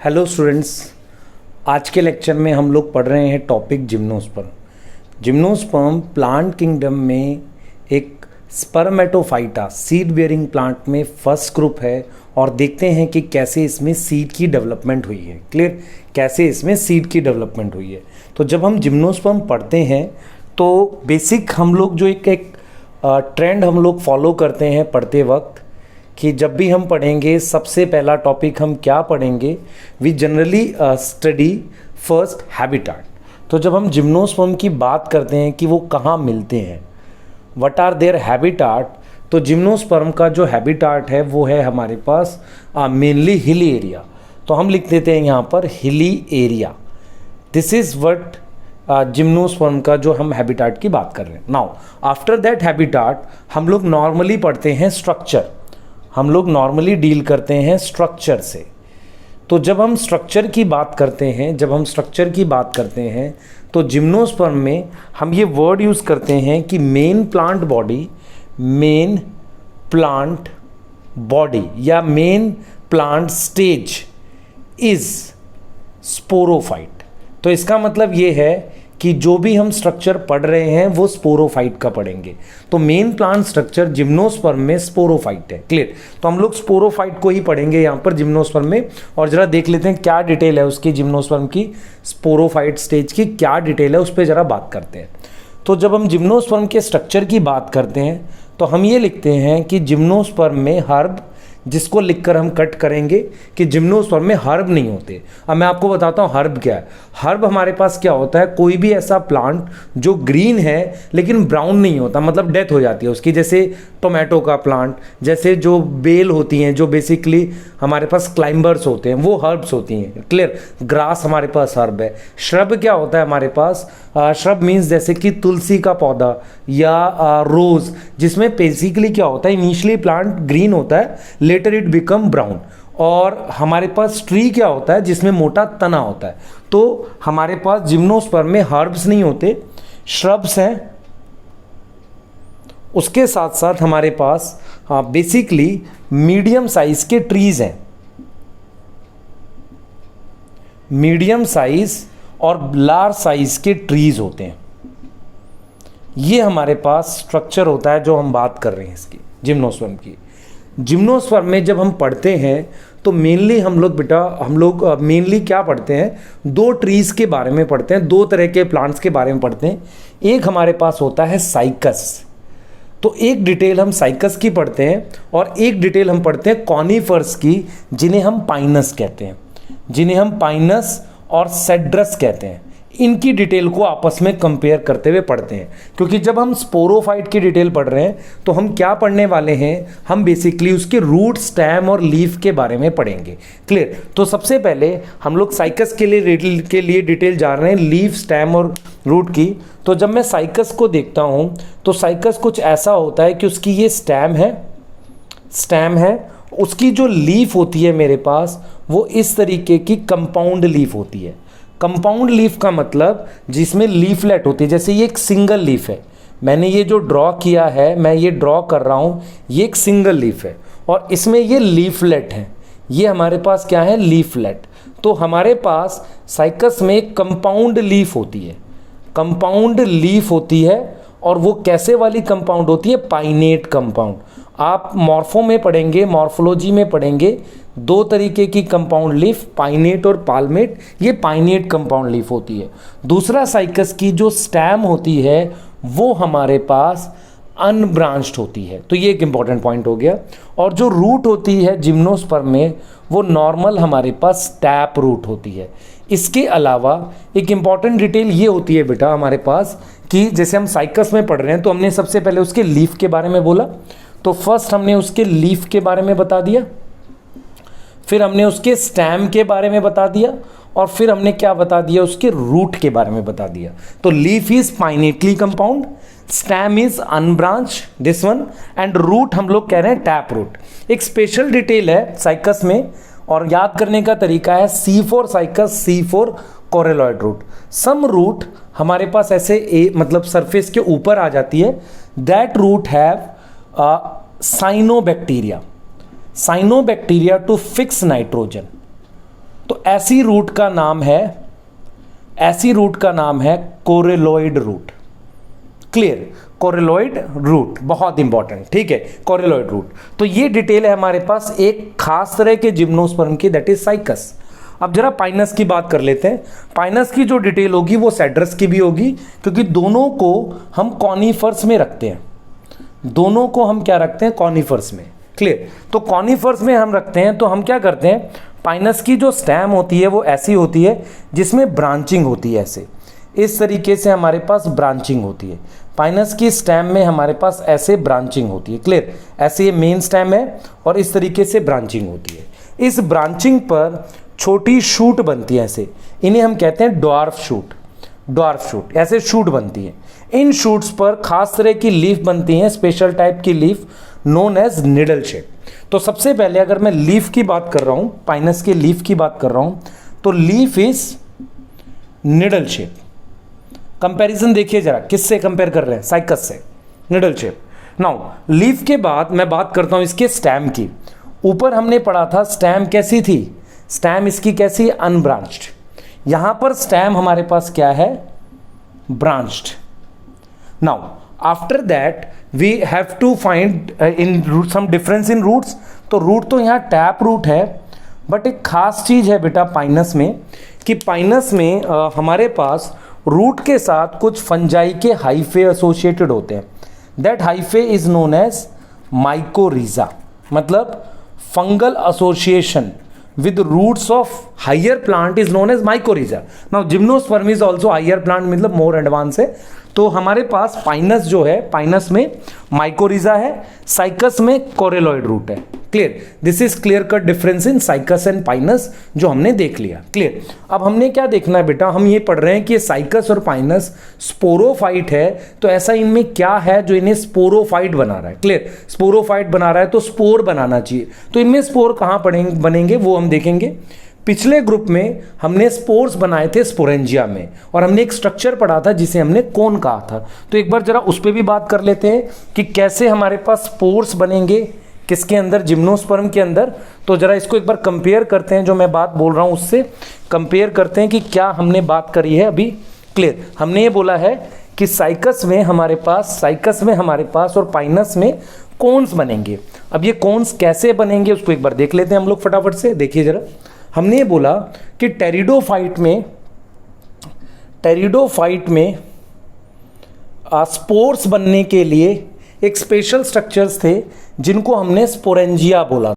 Hello students, आज के lecture में हम लोग पढ़ रहे हैं topic gymnosperm. Gymnosperm plant kingdom में एक स्पर्मेटोफाइटा सीड बेयरिंग प्लांट में फर्स्ट ग्रुप है और देखते हैं कि कैसे इसमें सीड की डेवलपमेंट हुई है। क्लियर, कैसे इसमें सीड की डेवलपमेंट हुई है। तो जब हम जिम्नोस्पर्म पढ़ते हैं तो बेसिक हम लोग जो एक ट्रेंड हम लोग फॉलो करते हैं पढ़ते वक्त कि जब भी हम पढ़ेंगे सबसे पहला टॉपिक हम क्या पढ़ेंगे, we generally study first habitat. तो जब हम जिम्नोस्पर्म की बात करते हैं कि वो कहाँ मिलते हैं, व्हाट आर देयर हैबिटाट, तो जिम्नोस्पर्म का जो हैबिटाट है वो है हमारे पास मेनली हिली एरिया। तो हम लिख देते हैं यहाँ पर hilly area. This is what gymnosperm का जो हम हैबिटाट की बात कर रहे हैं। नाउ आफ्टर दैट हैबिटाट हम लोग नॉर्मली पढ़ते हैं स्ट्रक्चर। हम लोग नॉर्मली डील करते हैं स्ट्रक्चर से। तो जब हम स्ट्रक्चर की बात करते हैं तो जिम्नोस्पर्म में हम ये वर्ड यूज़ करते हैं कि मेन प्लांट बॉडी या main plant stage is sporophyte. तो इसका मतलब ये है कि जो भी हम स्ट्रक्चर पढ़ रहे हैं वो स्पोरोफाइट का पढ़ेंगे। तो मेन प्लांट स्ट्रक्चर जिम्नोस्पर्म में स्पोरोफाइट है। क्लियर, तो हम लोग स्पोरोफाइट को ही पढ़ेंगे यहाँ पर जिम्नोस्पर्म में। और जरा देख लेते हैं क्या डिटेल है उसकी, जिम्नोस्पर्म की स्पोरोफाइट स्टेज की क्या डिटेल है, उस पर जरा बात करते हैं। तो जब हम जिम्नोस्पर्म के स्ट्रक्चर की बात करते हैं तो हम ये लिखते हैं कि जिम्नोस्पर्म में हर्ब, जिसको लिखकर हम कट करेंगे कि जिम्नोस्पर्म में हर्ब नहीं होते। अब मैं आपको बताता हूँ हर्ब क्या है। हर्ब हमारे पास क्या होता है, कोई भी ऐसा प्लांट जो ग्रीन है लेकिन ब्राउन नहीं होता, मतलब डेथ हो जाती है उसकी, जैसे टोमेटो का प्लांट, जैसे जो बेल होती हैं जो बेसिकली हमारे पास क्लाइंबर्स होते हैं वो हर्ब्स होती हैं। क्लियर, ग्रास हमारे पास हर्ब है। श्रब क्या होता है हमारे पास, श्रब मीन्स जैसे कि तुलसी का पौधा या रोज़, जिसमें बेसिकली क्या होता है, इनिशियली प्लांट ग्रीन होता है, लेटर इट बिकम ब्राउन। और हमारे पास ट्री क्या होता है जिसमें मोटा तना होता है। तो हमारे पास जिम्नोस्पर्म में हर्ब्स नहीं होते, श्रब्स हैं। उसके साथ साथ हमारे पास बेसिकली मीडियम साइज के ट्रीज हैं, मीडियम साइज और लार्ज साइज के ट्रीज होते हैं। ये हमारे पास स्ट्रक्चर होता है जो हम बात कर रहे हैं इसकी, जिम्नोस्पर्म की। जिम्नोस्पर्म में जब हम पढ़ते हैं तो मेनली हम लोग मेनली क्या पढ़ते हैं, दो ट्रीज के बारे में पढ़ते हैं, दो तरह के प्लांट्स के बारे में पढ़ते हैं। एक हमारे पास होता है साइकस, तो एक डिटेल हम साइकस की पढ़ते हैं और एक डिटेल हम पढ़ते हैं कॉनिफर्स की, जिन्हें हम पाइनस कहते हैं, जिन्हें हम पाइनस और सेड्रस कहते हैं। इनकी डिटेल को आपस में कंपेयर करते हुए पढ़ते हैं, क्योंकि जब हम स्पोरोफाइट की डिटेल पढ़ रहे हैं तो हम क्या पढ़ने वाले हैं, हम बेसिकली उसके रूट, स्टेम और लीफ के बारे में पढ़ेंगे। क्लियर, तो सबसे पहले हम लोग साइकस के लिए डिटेल जान रहे हैं, लीफ, स्टेम और रूट की। तो जब मैं साइकस को देखता हूँ तो साइकस कुछ ऐसा होता है कि उसकी ये स्टेम है, उसकी जो लीफ होती है मेरे पास वो इस तरीके की कंपाउंड लीफ होती है। कंपाउंड लीफ का मतलब जिसमें लीफलेट होती है, जैसे ये एक सिंगल लीफ है, मैंने ये जो ड्रॉ किया है, मैं ये ड्रॉ कर रहा हूँ, ये एक सिंगल लीफ है और इसमें ये लीफलेट है। ये हमारे पास क्या है, लीफलेट। तो हमारे पास साइकस में एक कंपाउंड लीफ होती है और वो कैसे वाली कंपाउंड होती है, पाइनेट कंपाउंड। आप मॉर्फो में पढ़ेंगे, मॉर्फोलॉजी में पढ़ेंगे, दो तरीके की कंपाउंड लीफ, पाइनेट और पाल्मेट। ये पाइनेट कंपाउंड लीफ होती है। दूसरा साइकस की जो स्टेम होती है वो हमारे पास अनब्रांच्ड होती है। तो ये एक इंपॉर्टेंट पॉइंट हो गया। और जो रूट होती है जिम्नोस्पर्म में वो नॉर्मल हमारे पास टैप रूट होती है। इसके अलावा एक इंपॉर्टेंट डिटेल ये होती है बेटा हमारे पास कि जैसे हम साइकस में पढ़ रहे हैं तो हमने सबसे पहले उसके लीफ के बारे में बोला, तो फर्स्ट हमने उसके लीफ के बारे में बता दिया, फिर हमने उसके स्टेम के बारे में बता दिया और फिर हमने क्या बता दिया, उसके रूट के बारे में बता दिया। तो leaf is pinnately compound, stem is unbranched this one, and root हम लोग कह रहे हैं टैप रूट। एक स्पेशल डिटेल है साइकस में और याद करने का तरीका है C4 Cycas, C4 coralloid root. Some root हमारे पास ऐसे मतलब सरफेस के ऊपर आ जाती है, that root have cyanobacteria to fix nitrogen. तो ऐसी रूट का नाम है coralloid root. Clear, coralloid root बहुत इंपॉर्टेंट, ठीक है, कोरेलॉइड रूट। तो ये डिटेल है हमारे पास एक खास तरह के जिम्नोस्पर्म की, दैट इज साइकस। अब जरा पाइनस की बात कर लेते हैं। पाइनस की जो डिटेल होगी वो सेड्रस की भी होगी, क्योंकि दोनों को हम कॉनिफर्स में रखते हैं, दोनों को हम क्या रखते हैं, कॉनिफर्स में। क्लियर, तो कॉनिफर्स में हम रखते हैं, तो हम क्या करते हैं, पाइनस की जो स्टेम होती है वो ऐसी होती है जिसमें ब्रांचिंग होती है, ऐसे इस तरीके से हमारे पास ब्रांचिंग होती है। पाइनस की स्टेम में हमारे पास ऐसे ब्रांचिंग होती है। क्लियर, ऐसे ये मेन स्टेम है और इस तरीके से ब्रांचिंग होती है। इस ब्रांचिंग पर छोटी शूट बनती है ऐसे, इन्हें हम कहते हैं ड्वार्फ शूट। ड्वार्फ शूट, ऐसे शूट बनती है। इन शूट्स पर खास तरह की लीफ बनती हैं, स्पेशल टाइप की leaf known as needle shape. तो सबसे पहले अगर मैं लीफ की बात कर रहा हूं, पाइनस के लीफ की बात कर रहा हूं, तो leaf is needle shape. Comparison देखिए जरा, किससे कंपेयर कर रहे हैं, साइकस से, निडल शेप। नाउ लीफ के बाद मैं बात करता हूं इसके स्टेम की। ऊपर हमने पढ़ा था स्टेम कैसी थी, स्टेम इसकी कैसी, अनब्रांच्ड। यहां पर स्टेम हमारे पास क्या है, branched. Now after that we have to find in some difference in roots. तो रूट तो यहाँ टैप रूट है, बट एक खास चीज है बेटा पाइनस में, कि पाइनस में हमारे पास रूट के साथ कुछ फंजाई के हाइफे एसोसिएटेड होते हैं। That hyphae is known as mycorrhiza, मतलब fungal association with roots of higher plant is known as mycorrhiza. Now gymnosperm is also higher plant, मतलब more advanced है। तो हमारे पास पाइनस जो है, पाइनस में माइकोरिजा है, साइकस में कोरेलॉइड रूट है। Clear, this is clear cut difference in cycas and Pinus जो हमने देख लिया। क्लियर, अब हमने क्या देखना है बेटा, हम ये पढ़ रहे हैं कि ये साइकस और पाइनस स्पोरोफाइट है, तो ऐसा इनमें क्या है जो इन्हें स्पोरोफाइट बना रहा है। क्लियर, स्पोरोफाइट बना रहा है तो स्पोर बनाना चाहिए। तो इनमें स्पोर कहाँ बनेंगे वो हम देखेंगे। पिछले ग्रुप में हमने स्पोर्स बनाए थे स्पोरेंजिया में, और हमने एक स्ट्रक्चर पढ़ा था जिसे हमने कोन कहा था। तो एक बार जरा उस पर भी बात कर लेते हैं कि कैसे हमारे पास स्पोर्स बनेंगे, किसके अंदर, जिम्नोस्पर्म के अंदर। तो जरा इसको एक बार कंपेयर करते हैं, जो मैं बात बोल रहा हूं उससे कंपेयर करते हैं कि क्या हमने बात करी है अभी। क्लियर, हमने ये बोला है कि साइकस में हमारे पास और पाइनस में कोन्स बनेंगे। अब ये कोन्स कैसे बनेंगे उसको एक बार देख लेते हैं हम लोग फटाफट से। देखिए जरा, हमने ये बोला कि टेरिडोफाइट में स्पोर्स बनने के लिए एक स्पेशल स्ट्रक्चर्स थे जिनको हमने स्पोरेंजिया बोला।